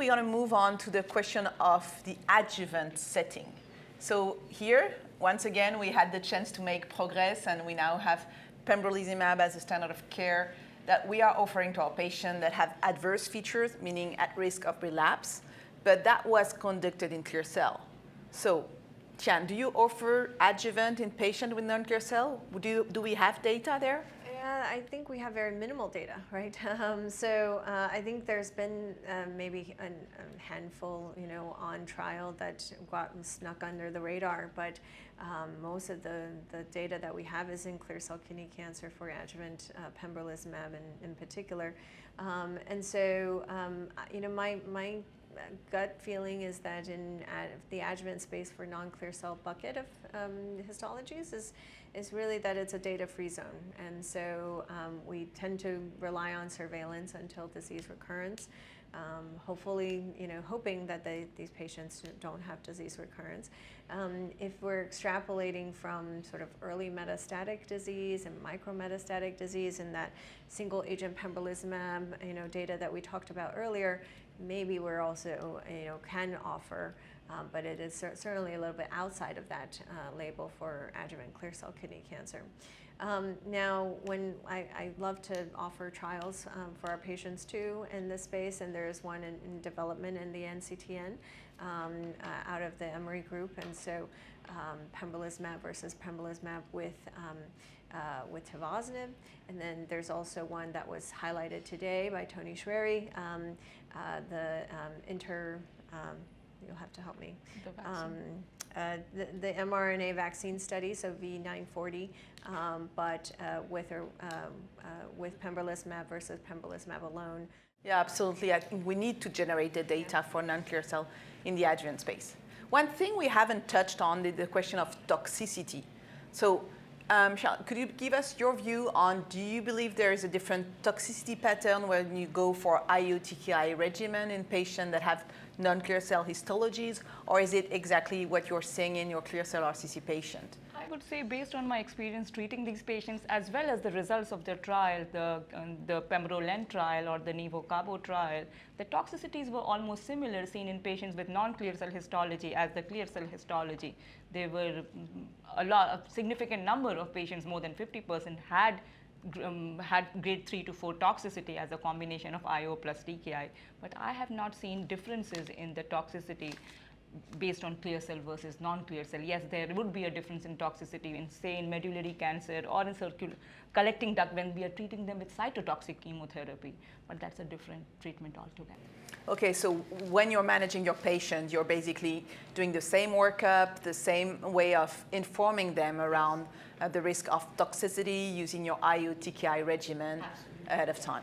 we're going to move on to the question of the adjuvant setting. So here, once again, we had the chance to make progress, and we now have pembrolizumab as a standard of care that we are offering to our patients that have adverse features, meaning at risk of relapse, but that was conducted in clear cell. So, Tian, do you offer adjuvant in patients with non-clear cell? Do we have data there? Yeah, I think we have very minimal data, right? I think there's been maybe a handful, on trial that got snuck under the radar, but most of the data that we have is in clear cell kidney cancer for adjuvant pembrolizumab in particular. My gut feeling is that in the adjuvant space for non-clear cell bucket of histologies is really that it's a data-free zone. And so we tend to rely on surveillance until disease recurrence. Hopefully, hoping that these patients don't have disease recurrence. If we're extrapolating from sort of early metastatic disease and micrometastatic disease and that single agent pembrolizumab, data that we talked about earlier, maybe we're also, can offer, but it is certainly a little bit outside of that label for adjuvant clear cell kidney cancer. Now, when I love to offer trials for our patients too in this space, and there is one in development in the NCTN out of the Emory group, and so pembrolizumab versus pembrolizumab with tivozanib, and then there's also one that was highlighted today by Tony Schwery, you'll have to help me. The mRNA vaccine study, so V940, but with pembrolizumab versus pembrolizumab alone. Yeah, absolutely. I think we need to generate the data for non-clear cell in the adjuvant space. One thing we haven't touched on is the question of toxicity. So, Shahla, could you give us your view on, do you believe there is a different toxicity pattern when you go for IO-TKI regimen in patients that have non-clear cell histologies, or is it exactly what you're seeing in your clear cell RCC patient? I would say, based on my experience treating these patients, as well as the results of their trial, the pembrolizumab trial or the nivo-cabo trial, the toxicities were almost similar seen in patients with non-clear cell histology as the clear cell histology. There were a significant number of patients, more than 50%, had grade 3 to 4 toxicity as a combination of IO plus TKI, but I have not seen differences in the toxicity based on clear cell versus non-clear cell. Yes, there would be a difference in toxicity in, say, in medullary cancer or in collecting duct when we are treating them with cytotoxic chemotherapy, but that's a different treatment altogether. Okay, so when you're managing your patient, you're basically doing the same workup, the same way of informing them around the risk of toxicity using your IO-TKI regimen ahead of time.